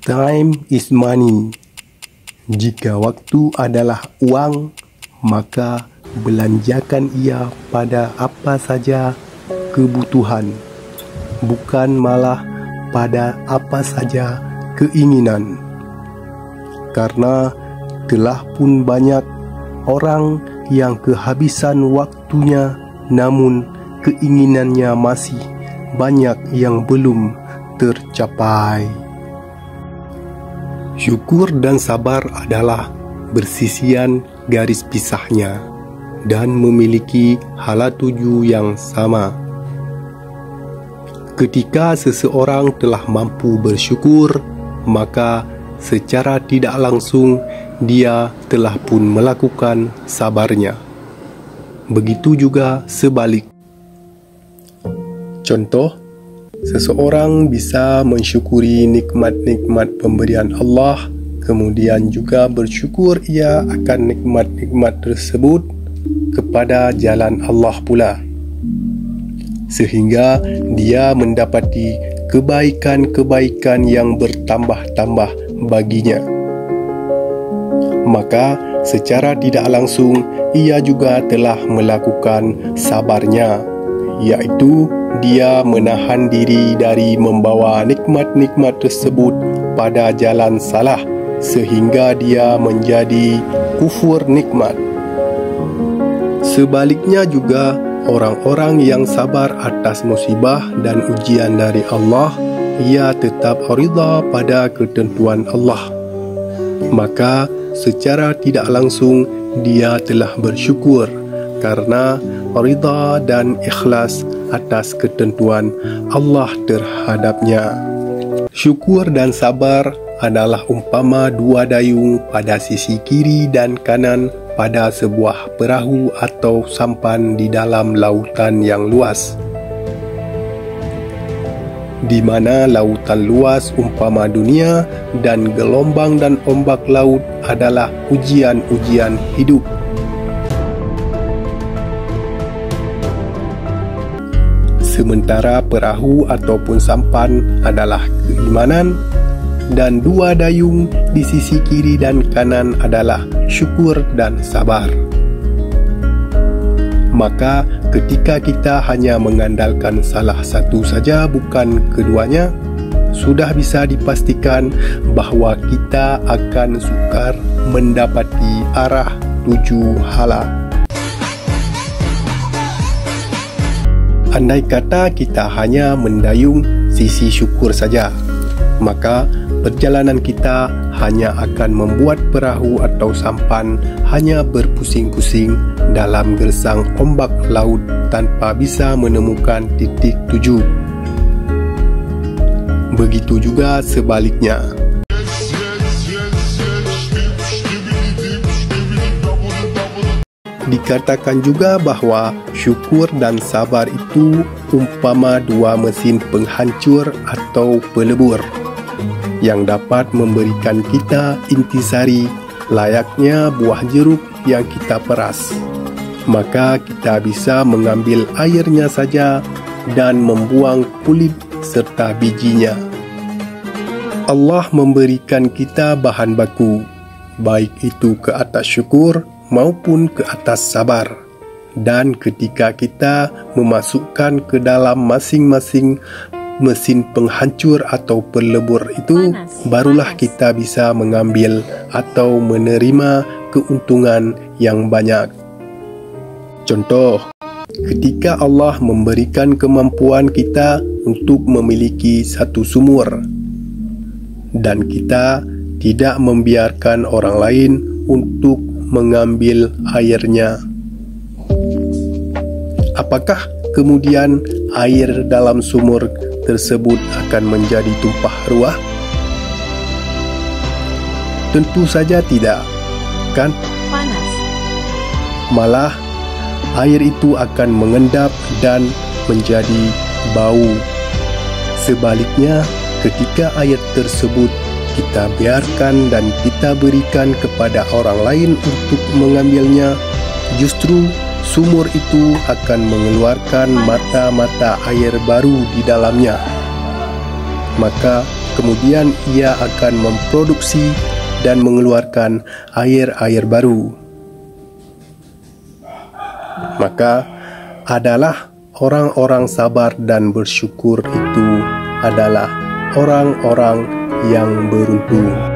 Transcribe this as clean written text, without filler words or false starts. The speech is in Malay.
Time is money. Jika waktu adalah uang, maka belanjakan ia pada apa saja kebutuhan, bukan malah pada apa saja keinginan. Karena telah pun banyak orang yang kehabisan waktunya, namun keinginannya masih banyak yang belum tercapai. Syukur dan sabar adalah bersisian garis pisahnya dan memiliki hala tuju yang sama. Ketika seseorang telah mampu bersyukur, maka secara tidak langsung dia telah pun melakukan sabarnya. Begitu juga sebalik. Contoh, seseorang bisa mensyukuri nikmat-nikmat pemberian Allah, kemudian juga bersyukur ia akan nikmat-nikmat tersebut kepada jalan Allah pula, sehingga dia mendapati kebaikan-kebaikan yang bertambah-tambah baginya. Maka secara tidak langsung ia juga telah melakukan sabarnya, yaitu dia menahan diri dari membawa nikmat-nikmat tersebut pada jalan salah, sehingga dia menjadi kufur nikmat. Sebaliknya juga, orang-orang yang sabar atas musibah dan ujian dari Allah, ia tetap ridha pada ketentuan Allah. Maka secara tidak langsung dia telah bersyukur karena ridha dan ikhlas atas ketentuan Allah terhadapnya. Syukur dan sabar adalah umpama dua dayung pada sisi kiri dan kanan pada sebuah perahu atau sampan di dalam lautan yang luas, di mana lautan luas umpama dunia dan gelombang dan ombak laut adalah ujian-ujian hidup. Sementara perahu ataupun sampan adalah keimanan, dan dua dayung di sisi kiri dan kanan adalah syukur dan sabar. Maka ketika kita hanya mengandalkan salah satu saja, bukan keduanya, sudah bisa dipastikan bahawa kita akan sukar mendapati arah tuju hala. Andai kata kita hanya mendayung sisi syukur saja, maka perjalanan kita hanya akan membuat perahu atau sampan hanya berpusing-pusing dalam gersang ombak laut tanpa bisa menemukan titik tuju. Begitu juga sebaliknya. Dikatakan juga bahawa syukur dan sabar itu umpama dua mesin penghancur atau pelebur yang dapat memberikan kita intisari layaknya buah jeruk yang kita peras. Maka kita bisa mengambil airnya saja dan membuang kulit serta bijinya. Allah memberikan kita bahan baku, baik itu ke atas syukur maupun ke atas sabar. Dan ketika kita memasukkan ke dalam masing-masing mesin penghancur atau pelebur itu, barulah kita bisa mengambil atau menerima keuntungan yang banyak. Contoh, ketika Allah memberikan kemampuan kita untuk memiliki satu sumur dan kita tidak membiarkan orang lain untuk mengambil airnya, apakah kemudian air dalam sumur tersebut akan menjadi tumpah ruah? Tentu saja tidak, kan? Panas. Malah air itu akan mengendap dan menjadi bau. Sebaliknya, ketika air tersebut kita biarkan dan kita berikan kepada orang lain untuk mengambilnya, justru sumur itu akan mengeluarkan mata-mata air baru di dalamnya. Maka kemudian ia akan memproduksi dan mengeluarkan air-air baru. Maka adalah orang-orang sabar dan bersyukur itu adalah orang-orang yang beruntung.